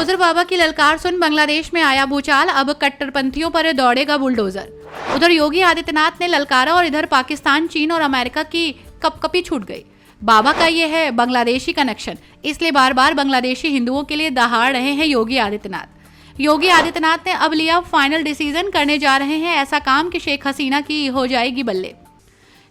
Bulldozer बाबा की ललकार सुन बांग्लादेश में आया भूचाल, अब कट्टरपंथियों पर दौड़ेगा बुलडोजर। उधर योगी आदित्यनाथ ने ललकारा और इधर पाकिस्तान, चीन और अमेरिका की कपकपी छूट गई। बाबा का ये है बांग्लादेशी कनेक्शन, इसलिए बार बार बांग्लादेशी हिंदुओं के लिए दहाड़ रहे हैं योगी आदित्यनाथ। योगी आदित्यनाथ ने अब लिया फाइनल डिसीजन, करने जा रहे हैं ऐसा काम कि शेख हसीना की हो जाएगी बल्ले।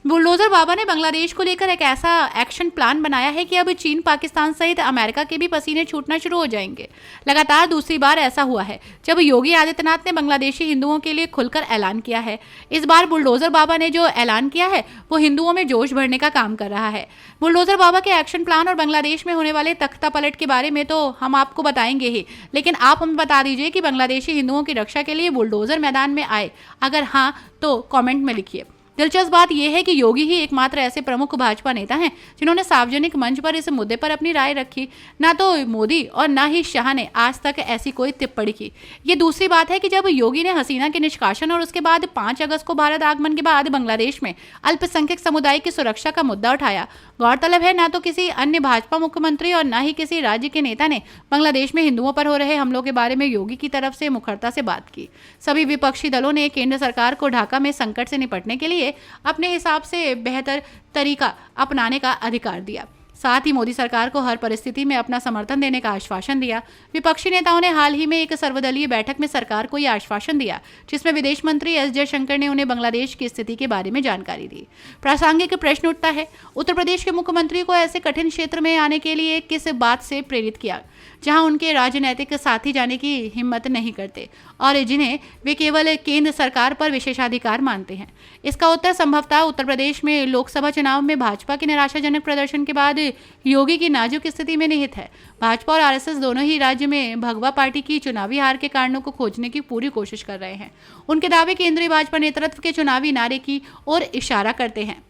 बुलडोजर बाबा ने बांग्लादेश को लेकर एक ऐसा एक्शन प्लान बनाया है कि अब चीन, पाकिस्तान सहित अमेरिका के भी पसीने छूटना शुरू हो जाएंगे। लगातार दूसरी बार ऐसा हुआ है जब योगी आदित्यनाथ ने बांग्लादेशी हिंदुओं के लिए खुलकर ऐलान किया है। इस बार बुलडोजर बाबा ने जो ऐलान किया है वो हिंदुओं में जोश भरने का काम कर रहा है। बुलडोजर बाबा के एक्शन प्लान और बांग्लादेश में होने वाले तख्ता पलट के बारे में तो हम आपको बताएंगे ही, लेकिन आप हमें बता दीजिए कि बांग्लादेशी हिंदुओं की रक्षा के लिए बुलडोजर मैदान में आए। अगर हाँ तो कमेंट में लिखिए। दिलचस्प बात यह है कि योगी ही एकमात्र ऐसे प्रमुख भाजपा नेता हैं जिन्होंने सार्वजनिक मंच पर इस मुद्दे पर अपनी राय रखी। ना तो मोदी और ना ही शाह ने आज तक ऐसी कोई टिप्पणी की। ये दूसरी बात है कि जब योगी ने हसीना के निष्कासन और उसके बाद 5 अगस्त को भारत आगमन के बाद बांग्लादेश में अल्पसंख्यक समुदाय की सुरक्षा का मुद्दा उठाया। गौरतलब है ना तो किसी अन्य भाजपा मुख्यमंत्री और ना ही किसी राज्य के नेता ने बांग्लादेश में हिंदुओं पर हो रहे हमलों के बारे में योगी की तरफ से मुखरता से बात की। सभी विपक्षी दलों ने केंद्र सरकार को ढाका में संकट से निपटने के लिए अपने हिसाब से बेहतर तरीका अपनाने का अधिकार दिया। साथ ही मोदी सरकार को हर परिस्थिति में अपना समर्थन देने का आश्वासन दिया। विपक्षी नेताओं ने हाल ही में एक सर्वदलीय बैठक में सरकार को यह आश्वासन दिया जिसमें विदेश मंत्री एस जयशंकर ने उन्हें बांग्लादेश की स्थिति के बारे में जानकारी दी। प्रासंगिक प्रश्न उठता है, उत्तर प्रदेश के मुख्यमंत्री को ऐसे कठिन क्षेत्र में आने के लिए किस बात से प्रेरित किया जहां उनके राजनीतिक साथी जाने की हिम्मत नहीं करते और जिन्हें वे केवल केंद्र सरकार पर विशेषाधिकार मानते हैं। इसका उत्तर संभवतः उत्तर प्रदेश में लोकसभा चुनाव में भाजपा के निराशाजनक प्रदर्शन के बाद योगी की नाजुक स्थिति में निहित है। भाजपा और आरएसएस दोनों ही राज्य में भगवा पार्टी की चुनावी हार के कारणों को खोजने की पूरी कोशिश कर रहे हैं। उनके दावे केंद्रीय भाजपा नेतृत्व के चुनावी नारे की ओर इशारा करते हैं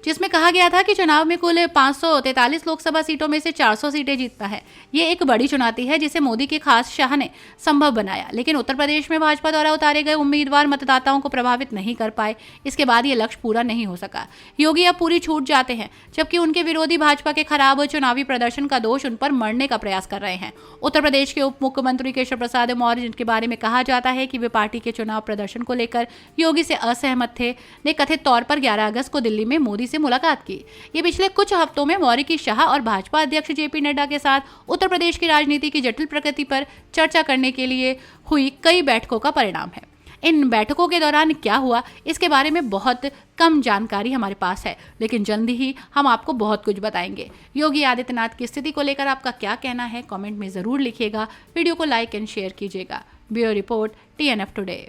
जिसमें कहा गया था कि चुनाव में कुल 543 लोकसभा सीटों में से 400 सीटें जीतना है। ये एक बड़ी चुनौती है जिसे मोदी के खास शाह ने संभव बनाया, लेकिन उत्तर प्रदेश में भाजपा द्वारा उतारे गए उम्मीदवार मतदाताओं को प्रभावित नहीं कर पाए। इसके बाद ये लक्ष्य पूरा नहीं हो सका। योगी अब पूरी छूट जाते हैं, जबकि उनके विरोधी भाजपा के खराब चुनावी प्रदर्शन का दोष उन पर मढ़ने का प्रयास कर रहे हैं। उत्तर प्रदेश के उप मुख्यमंत्री केशव प्रसाद मौर्य, जिनके बारे में कहा जाता है कि वे पार्टी के चुनाव प्रदर्शन को लेकर योगी से असहमत थे, ने कथित तौर पर 11 अगस्त को दिल्ली में मोदी से मुलाकात की। ये पिछले कुछ हफ्तों में मौर्य की शाह और भाजपा अध्यक्ष जेपी नड्डा के साथ उत्तर प्रदेश की राजनीति की जटिल प्रकृति पर चर्चा करने के लिए हुई कई बैठकों का परिणाम है। इन बैठकों के दौरान क्या हुआ इसके बारे में बहुत कम जानकारी हमारे पास है, लेकिन जल्दी ही हम आपको बहुत कुछ बताएंगे। योगी आदित्यनाथ की स्थिति को लेकर आपका क्या कहना है, कमेंट में जरूर लिखिएगा। वीडियो को लाइक एंड शेयर कीजिएगा। Bureau report, TNF today.